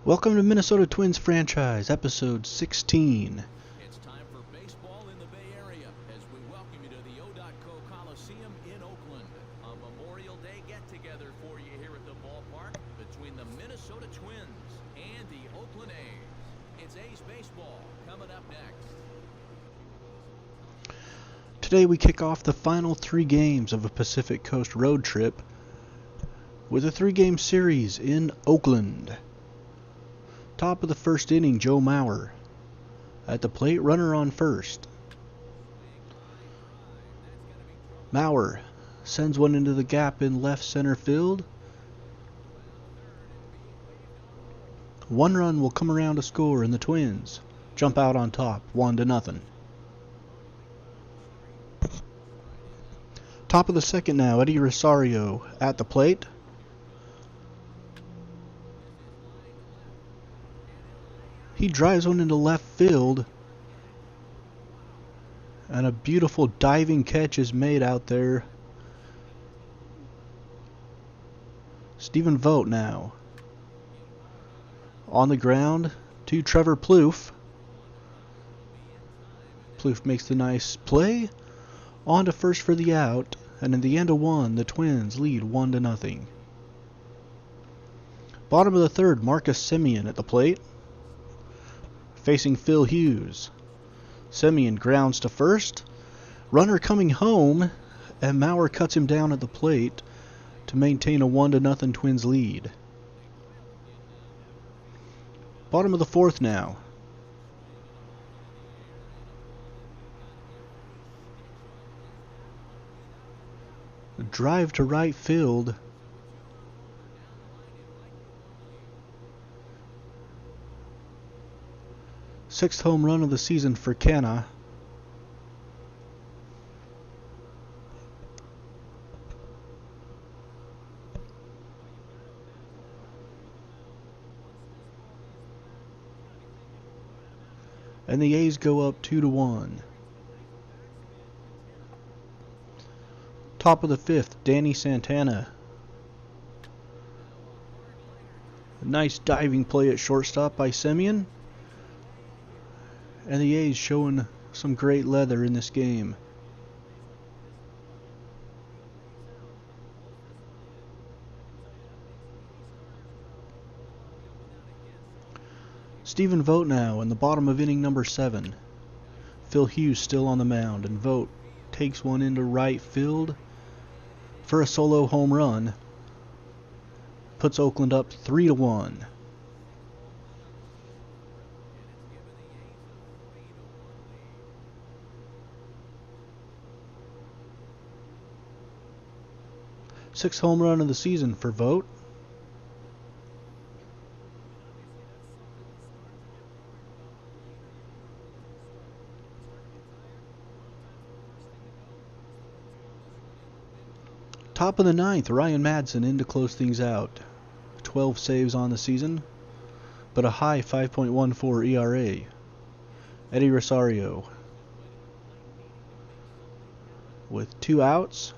Welcome to Minnesota Twins franchise, episode 16. It's time for baseball in the Bay Area as we welcome you to the O.Co Coliseum in Oakland. A Memorial Day get-together for you here at the ballpark between the Minnesota Twins and the Oakland A's. It's A's baseball coming up next. Today we kick off the final 3 games of a Pacific Coast road trip with a 3-game series in Oakland. Top of the first inning, Joe Mauer. At the plate, runner on first. Mauer sends one into the gap in left center field. 1 run will come around to score, and the Twins jump out on top, 1-0. Top of the second now, Eddie Rosario at the plate. He drives one into left field, and a beautiful diving catch is made out there. Stephen Vogt now on the ground to Trevor Plouffe. Plouffe makes the nice play, on to first for the out, and in the end of 1, the Twins lead 1-0. Bottom of the third, Marcus Semien at the plate, facing Phil Hughes. Semien grounds to first. Runner coming home, and Mauer cuts him down at the plate to maintain a 1-0 Twins lead. Bottom of the fourth now. A drive to right field. Sixth home run of the season for Canna. And the A's go up 2-1. Top of the fifth, Danny Santana. A nice diving play at shortstop by Semien. And the A's showing some great leather in this game. Stephen Vogt now in the bottom of inning number 7. Phil Hughes still on the mound, and Vogt takes one into right field for a solo home run. Puts Oakland up 3-1. Sixth home run of the season for Vogt. Top of the ninth, Ryan Madson in to close things out. 12 saves on the season, but a high 5.14 ERA. Eddie Rosario with 2 outs.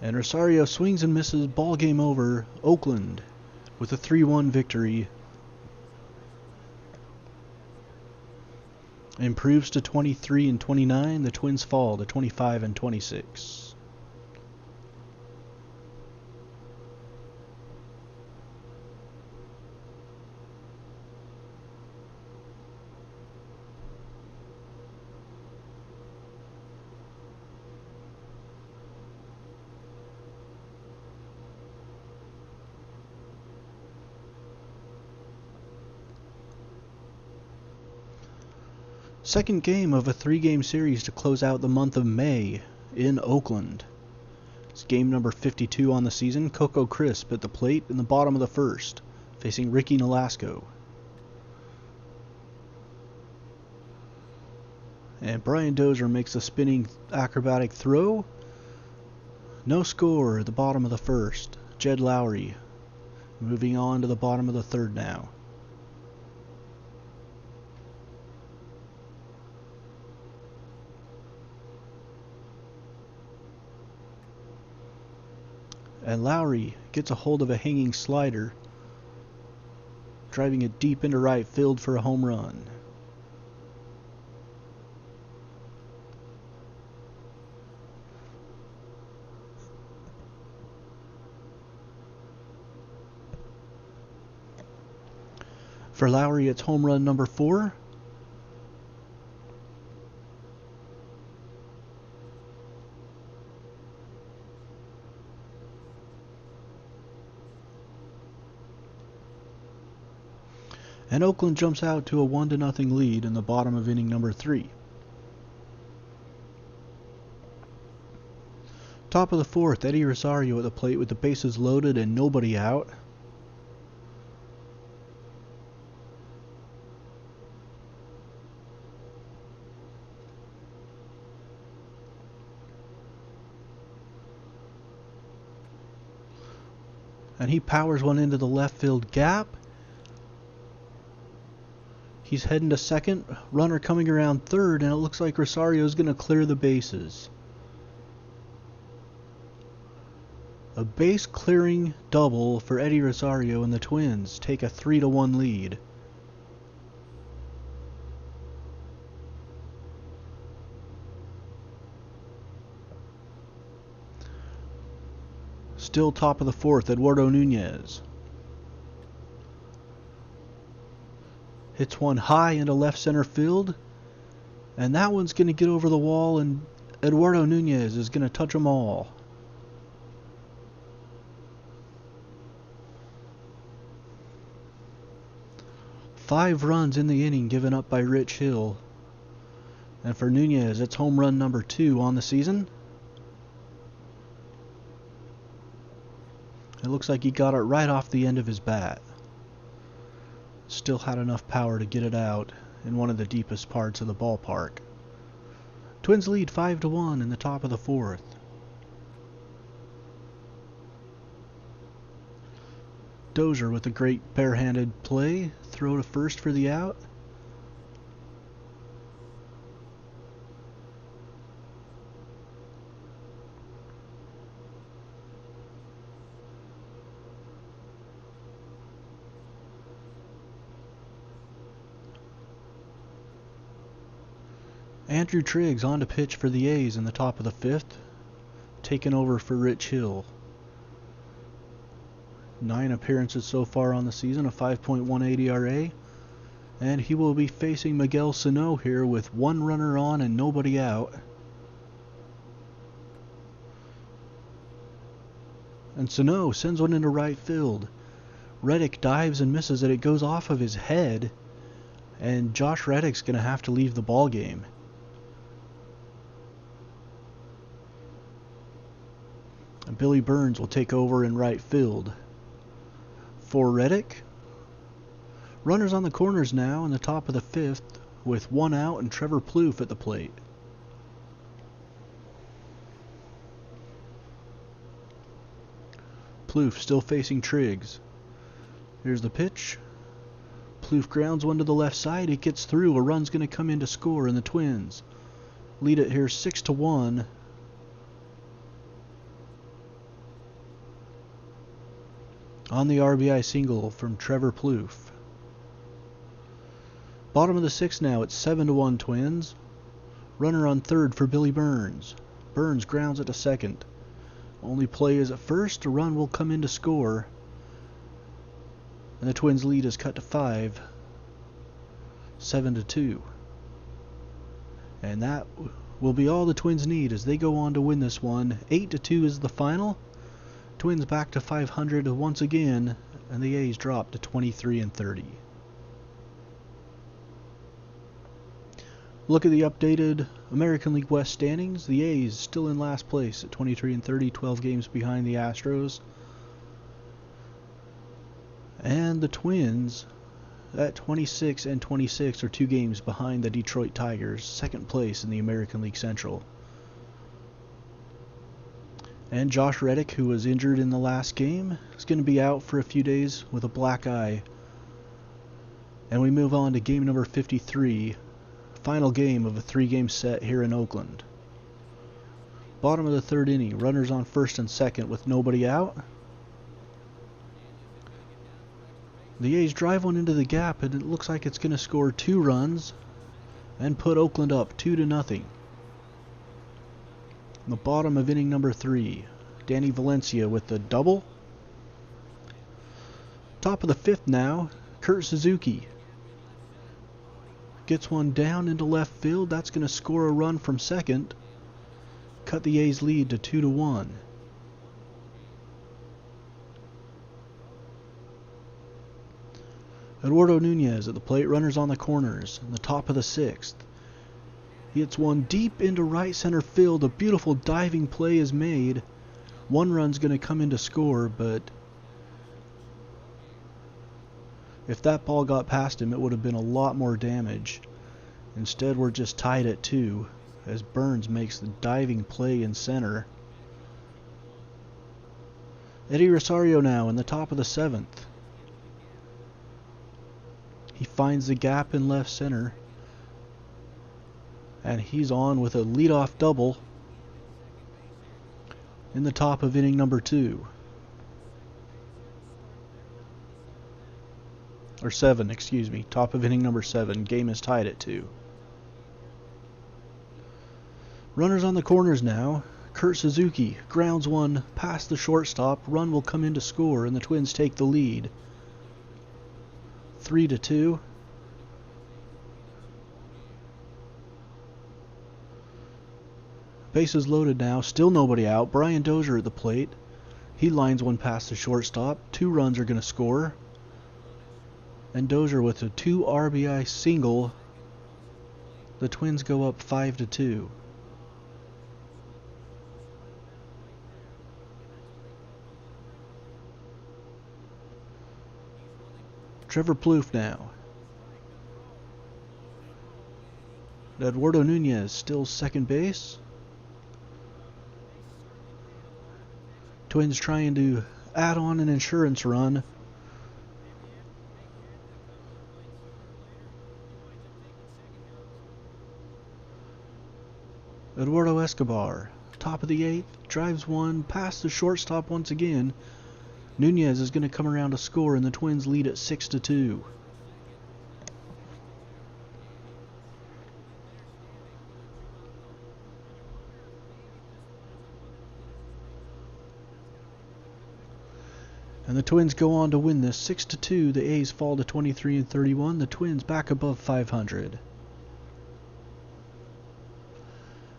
And Rosario swings and misses, ball game over. Oakland with a 3-1 victory. Improves to 23-29. The Twins fall to 25-26. Second game of a 3-game series to close out the month of May in Oakland. It's game number 52 on the season. Coco Crisp at the plate in the bottom of the first, facing Ricky Nolasco. And Brian Dozier makes a spinning acrobatic throw. No score at the bottom of the first. Jed Lowry moving on to the bottom of the third now. And Lowry gets a hold of a hanging slider, driving it deep into right field for a home run. For Lowry, it's home run number 4. And Oakland jumps out to a 1-0 lead in the bottom of inning number 3. Top of the 4th, Eddie Rosario at the plate with the bases loaded and nobody out. And he powers one into the left field gap. He's heading to second, runner coming around third, and it looks like Rosario's going to clear the bases. A base clearing double for Eddie Rosario, and the Twins take a 3-1 lead. Still top of the 4th, Eduardo Nunez hits one high into left center field, and that one's going to get over the wall, and Eduardo Nunez is going to touch them all. Five runs in the inning given up by Rich Hill, and for Nunez, it's home run number 2 on the season. It looks like he got it right off the end of his bat. Still had enough power to get it out in one of the deepest parts of the ballpark. Twins lead 5-1 in the top of the 4th. Dozier with a great barehanded play, throw to first for the out. Andrew Triggs on to pitch for the A's in the top of the 5th, taking over for Rich Hill. 9 appearances so far on the season, a 5.18 ERA, and he will be facing Miguel Sano here with 1 runner on and nobody out. And Sano sends one into right field. Reddick dives and misses it. It goes off of his head, and Josh Reddick's going to have to leave the ball game. And Billy Burns will take over in right field. For Reddick, runners on the corners now in the top of the 5th with 1 out and Trevor Plouffe at the plate. Plouffe still facing Triggs. Here's the pitch. Plouffe grounds one to the left side. It gets through. A run's going to come in to score, and the Twins lead it here 6-1. On the RBI single from Trevor Plouffe. Bottom of the 6th now, it's 7-1 Twins. Runner on third for Billy Burns. Burns grounds it to second. Only play is at first. A run will come in to score. And the Twins lead is cut to 5. 7-2. And that will be all the Twins need as they go on to win this one. 8-2 is the final. Twins back to 500 once again, and the A's drop to 23-30. Look at the updated American League West standings. The A's still in last place at 23-30, 12 games behind the Astros. And the Twins at 26-26 are 2 games behind the Detroit Tigers, second place in the American League Central. And Josh Reddick, who was injured in the last game, is going to be out for a few days with a black eye. And we move on to game number 53, final game of a 3-game set here in Oakland. Bottom of the third inning. Runners on first and second with nobody out. The A's drive one into the gap, and it looks like it's going to score 2 runs and put Oakland up 2-0. In the bottom of inning number 3, Danny Valencia with the double. Top of the 5th now, Kurt Suzuki gets one down into left field. That's going to score a run from second. Cut the A's lead to 2-1. Eduardo Nunez at the plate, runners on the corners. In the top of the 6th. He hits one deep into right center field. A beautiful diving play is made. 1 run's going to come in to score, but if that ball got past him, it would have been a lot more damage. Instead, we're just tied at 2 as Burns makes the diving play in center. Eddie Rosario now in the top of the 7th. He finds the gap in left center, and he's on with a leadoff double in the top of inning number 2. Or 7, excuse me. Top of inning number 7. Game is tied at 2. Runners on the corners now. Kurt Suzuki grounds one past the shortstop. Run will come in to score, and the Twins take the lead. 3-2. Bases loaded now. Still nobody out. Brian Dozier at the plate. He lines one past the shortstop. 2 runs are going to score. And Dozier with a 2 RBI single. The Twins go up 5-2. Trevor Plouffe now. Eduardo Nunez still second base. Twins trying to add on an insurance run. Eduardo Escobar, top of the 8th, drives one past the shortstop once again. Nunez is going to come around to score, and the Twins lead at 6-2. And the Twins go on to win this 6-2. The A's fall to 23-31. The Twins back above 500.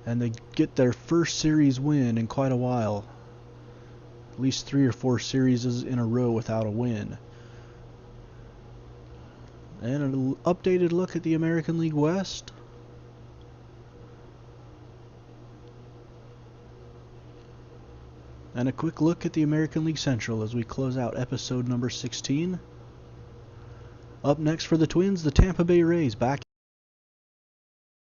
And they get their first series win in quite a while. At least 3 or 4 series in a row without a win. And an updated look at the American League West. And a quick look at the American League Central as we close out episode number 16. Up next for the Twins, the Tampa Bay Rays back